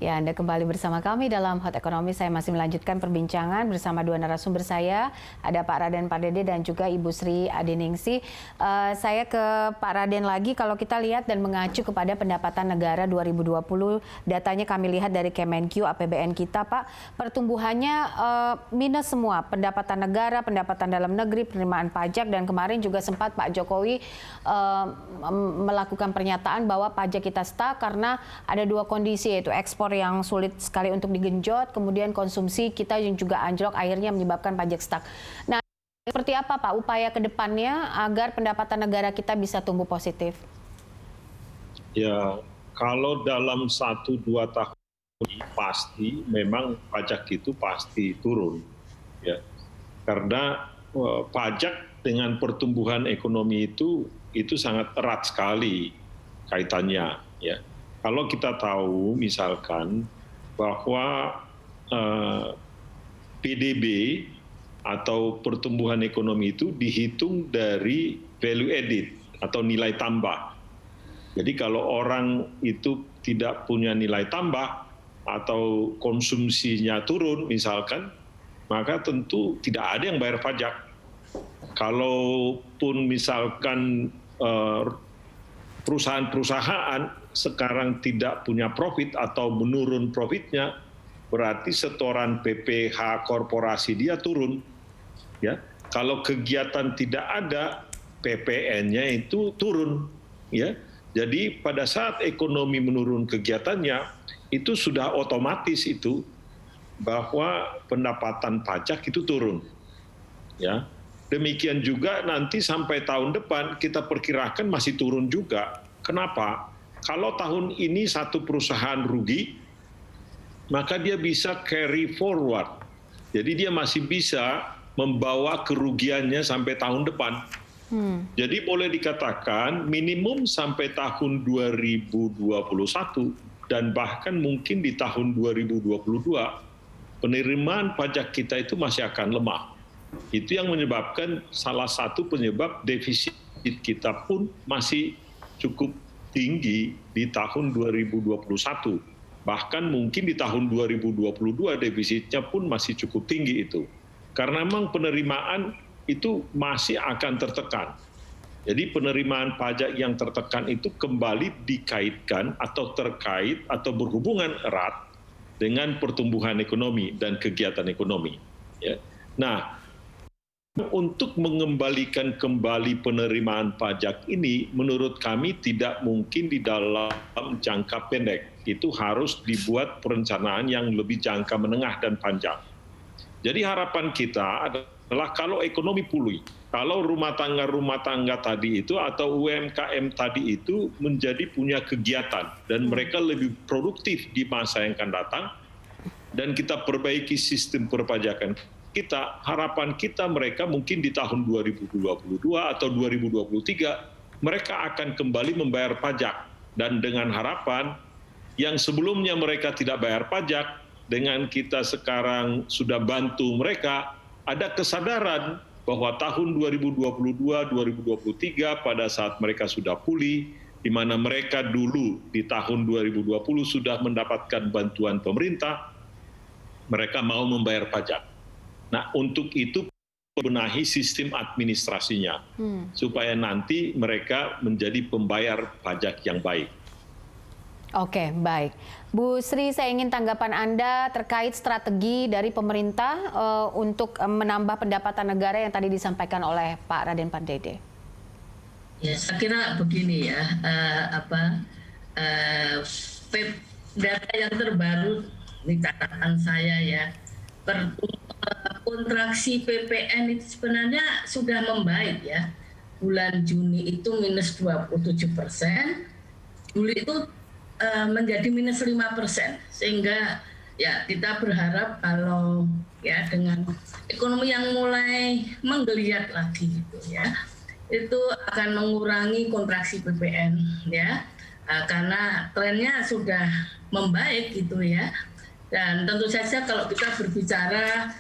Ya, Anda kembali bersama kami dalam Hot Ekonomi. Saya masih melanjutkan perbincangan bersama dua narasumber saya. Ada Pak Raden Pardede dan juga Ibu Sri Adiningsih. Saya ke Pak Raden lagi. Kalau kita lihat dan mengacu kepada pendapatan negara 2020, datanya kami lihat dari Kemenq, APBN kita, Pak, pertumbuhannya minus semua. Pendapatan negara, pendapatan dalam negeri, penerimaan pajak, dan kemarin juga sempat Pak Jokowi melakukan pernyataan bahwa pajak kita stuck karena ada dua kondisi, yaitu ekspor yang sulit sekali untuk digenjot, kemudian konsumsi kita yang juga anjlok, akhirnya menyebabkan pajak stuck. Nah, seperti apa Pak upaya ke depannya agar pendapatan negara kita bisa tumbuh positif? Ya, kalau dalam 1-2 tahun pasti memang pajak itu pasti turun, ya. Karena pajak dengan pertumbuhan ekonomi itu sangat erat sekali kaitannya, ya. Kalau kita tahu misalkan bahwa PDB atau pertumbuhan ekonomi itu dihitung dari value added atau nilai tambah. Jadi kalau orang itu tidak punya nilai tambah atau konsumsinya turun misalkan, maka tentu tidak ada yang bayar pajak. Kalaupun misalkan perusahaan-perusahaan sekarang tidak punya profit atau menurun profitnya, berarti setoran PPh korporasi dia turun. Ya, kalau kegiatan tidak ada, PPN-nya itu turun. Ya, jadi pada saat ekonomi menurun kegiatannya, itu sudah otomatis itu bahwa pendapatan pajak itu turun. Ya, demikian juga nanti sampai tahun depan kita perkirakan masih turun juga. Kenapa? Kalau tahun ini satu perusahaan rugi, maka dia bisa carry forward. Jadi dia masih bisa membawa kerugiannya sampai tahun depan. Jadi boleh dikatakan minimum sampai tahun 2021 dan bahkan mungkin di tahun 2022, penerimaan pajak kita itu masih akan lemah. Itu yang menyebabkan salah satu penyebab defisit kita pun masih cukup tinggi di tahun 2021. Bahkan mungkin di tahun 2022 defisitnya pun masih cukup tinggi itu. Karena memang penerimaan itu masih akan tertekan. Jadi penerimaan pajak yang tertekan itu kembali dikaitkan atau terkait atau berhubungan erat dengan pertumbuhan ekonomi dan kegiatan ekonomi. Ya. Nah, untuk mengembalikan kembali penerimaan pajak ini, menurut kami tidak mungkin di dalam jangka pendek. Itu harus dibuat perencanaan yang lebih jangka menengah dan panjang. Jadi harapan kita adalah kalau ekonomi pulih, kalau rumah tangga tadi itu atau UMKM tadi itu menjadi punya kegiatan dan mereka lebih produktif di masa yang akan datang, dan kita perbaiki sistem perpajakan kita, harapan kita mereka mungkin di tahun 2022 atau 2023 mereka akan kembali membayar pajak, dan dengan harapan yang sebelumnya mereka tidak bayar pajak, dengan kita sekarang sudah bantu mereka, ada kesadaran bahwa tahun 2022-2023 pada saat mereka sudah pulih, di mana mereka dulu di tahun 2020 sudah mendapatkan bantuan pemerintah, mereka mau membayar pajak. Nah, untuk itu benahi sistem administrasinya, supaya nanti mereka menjadi pembayar pajak yang baik. Oke, baik. Bu Sri, saya ingin tanggapan Anda terkait strategi dari pemerintah untuk menambah pendapatan negara yang tadi disampaikan oleh Pak Raden Pardede. Ya, saya kira begini ya, data yang terbaru di catatan saya ya, kontraksi PPN itu sebenarnya sudah membaik ya. Bulan Juni itu minus 27%, Juli itu menjadi minus 5%, sehingga ya kita berharap kalau ya dengan ekonomi yang mulai menggeliat lagi gitu ya, itu akan mengurangi kontraksi PPN ya, karena trennya sudah membaik gitu ya. Dan tentu saja kalau kita berbicara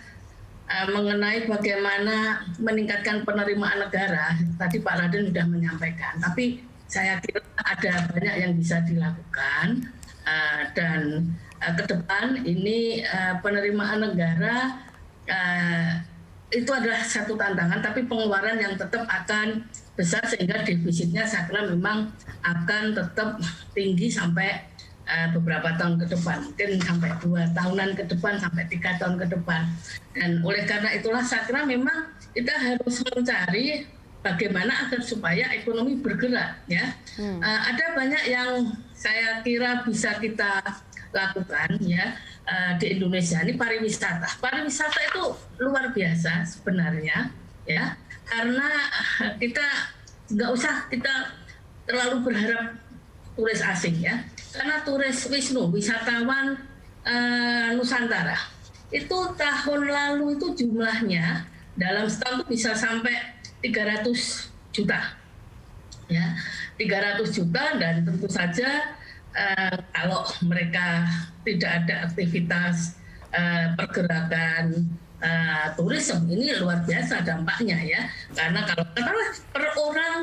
mengenai bagaimana meningkatkan penerimaan negara, tadi Pak Raden sudah menyampaikan, tapi saya kira ada banyak yang bisa dilakukan, dan ke depan ini penerimaan negara itu adalah satu tantangan, tapi pengeluaran yang tetap akan besar sehingga defisitnya saya kira memang akan tetap tinggi sampai beberapa tahun ke depan, mungkin sampai 2 tahunan ke depan, sampai 3 tahun ke depan. Dan oleh karena itulah saya kira memang kita harus mencari bagaimana agar supaya ekonomi bergerak, ya. Ada banyak yang saya kira bisa kita lakukan, ya. Di Indonesia ini pariwisata. Pariwisata itu luar biasa sebenarnya, ya, karena kita nggak usah kita terlalu berharap turis asing, ya, karena turis Wisnu, wisatawan Nusantara itu tahun lalu itu jumlahnya dalam setahun itu bisa sampai 300 juta, ya, 300 juta, dan tentu saja kalau mereka tidak ada aktivitas pergerakan turisme, ini luar biasa dampaknya, ya, karena kalau katakanlah per orang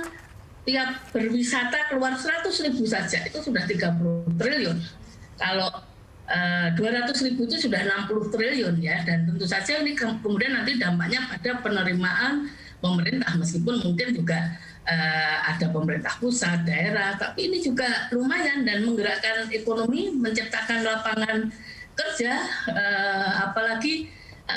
tiap berwisata keluar 100.000 saja itu sudah 30 triliun, kalau 200.000 itu sudah 60 triliun, ya, dan tentu saja ini kemudian nanti dampaknya pada penerimaan pemerintah, meskipun mungkin juga ada pemerintah pusat, daerah, tapi ini juga lumayan dan menggerakkan ekonomi, menciptakan lapangan kerja, apalagi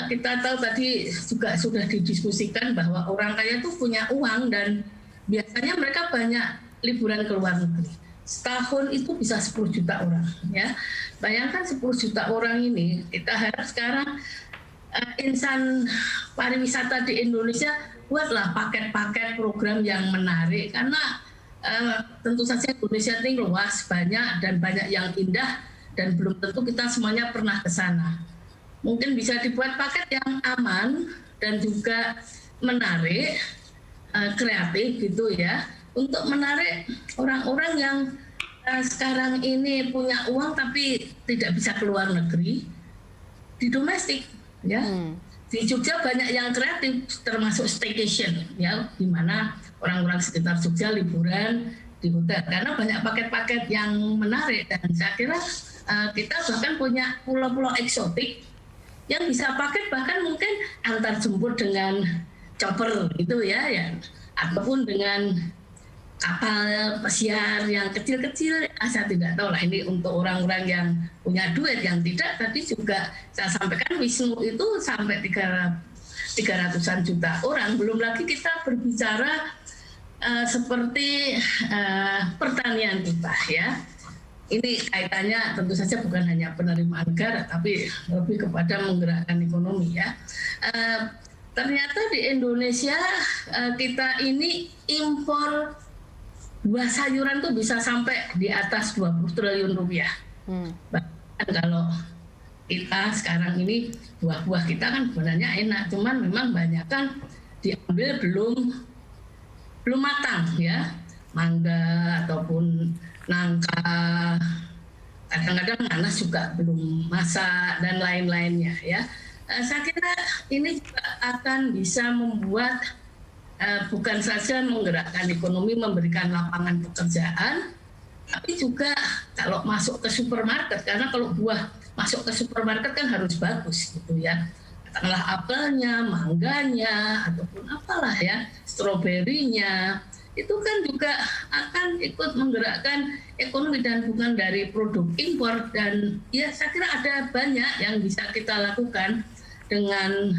kita tahu tadi juga sudah didiskusikan bahwa orang kaya itu punya uang dan biasanya mereka banyak liburan ke luar negeri. Setahun itu bisa 10 juta orang, ya. Bayangkan 10 juta orang ini, kita harap sekarang insan pariwisata di Indonesia buatlah paket-paket program yang menarik, karena tentu saja Indonesia ini luas, banyak dan banyak yang indah, dan belum tentu kita semuanya pernah ke sana. Mungkin bisa dibuat paket yang aman dan juga menarik, kreatif gitu, ya, untuk menarik orang-orang yang sekarang ini punya uang tapi tidak bisa keluar negeri di domestik, ya. Di Jogja banyak yang kreatif, termasuk staycation, ya, di mana orang-orang sekitar Jogja liburan di hotel karena banyak paket-paket yang menarik, dan saya kira kita bahkan punya pulau-pulau eksotik yang bisa paket bahkan mungkin antar jemput dengan chopper gitu, ya, ataupun dengan kapal pesiar yang kecil-kecil. Saya tidak tahu lah ini untuk orang-orang yang punya duit, yang tidak. Tadi juga saya sampaikan Wisnu itu sampai 300-an juta orang. Belum lagi kita berbicara seperti pertanian kita, ya. Ini kaitannya tentu saja bukan hanya penerimaan negara, tapi lebih kepada menggerakkan ekonomi, ya. Ternyata di Indonesia kita ini impor buah sayuran tuh bisa sampai di atas 20 triliun rupiah. Bahkan kalau kita sekarang ini buah-buah kita kan sebenarnya enak, cuman memang banyak kan diambil belum matang, ya, mangga ataupun nangka, kadang-kadang nanas juga belum masak dan lain-lainnya, ya. Saya kira ini juga akan bisa membuat bukan saja menggerakkan ekonomi, memberikan lapangan pekerjaan, tapi juga kalau masuk ke supermarket, karena kalau buah masuk ke supermarket kan harus bagus gitu, ya. Katakanlah apelnya, mangganya, ataupun apalah, ya, stroberinya, itu kan juga akan ikut menggerakkan ekonomi dan bukan dari produk impor. Dan ya saya kira ada banyak yang bisa kita lakukan dengan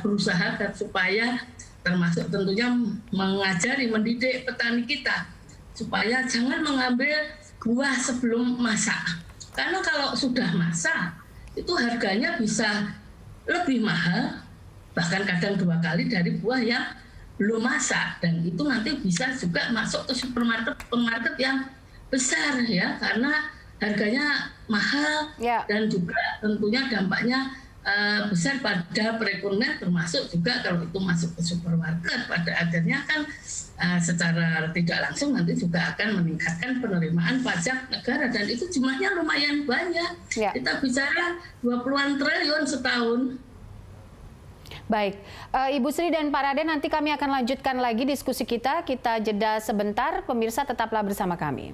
berusaha supaya termasuk tentunya mengajari, mendidik petani kita supaya jangan mengambil buah sebelum masak. Karena kalau sudah masak, itu harganya bisa lebih mahal, bahkan kadang 2 kali dari buah yang belum masak. Dan itu nanti bisa juga masuk ke supermarket yang besar, ya, karena harganya mahal, ya, dan juga tentunya dampaknya besar pada perekonomian, termasuk juga kalau itu masuk ke supermarket pada akhirnya kan secara tidak langsung nanti juga akan meningkatkan penerimaan pajak negara, dan itu jumlahnya lumayan banyak, ya. Kita bicara 20-an triliun setahun. Baik, Ibu Sri dan Pak Raden, nanti kami akan lanjutkan lagi diskusi kita jeda sebentar, pemirsa tetaplah bersama kami.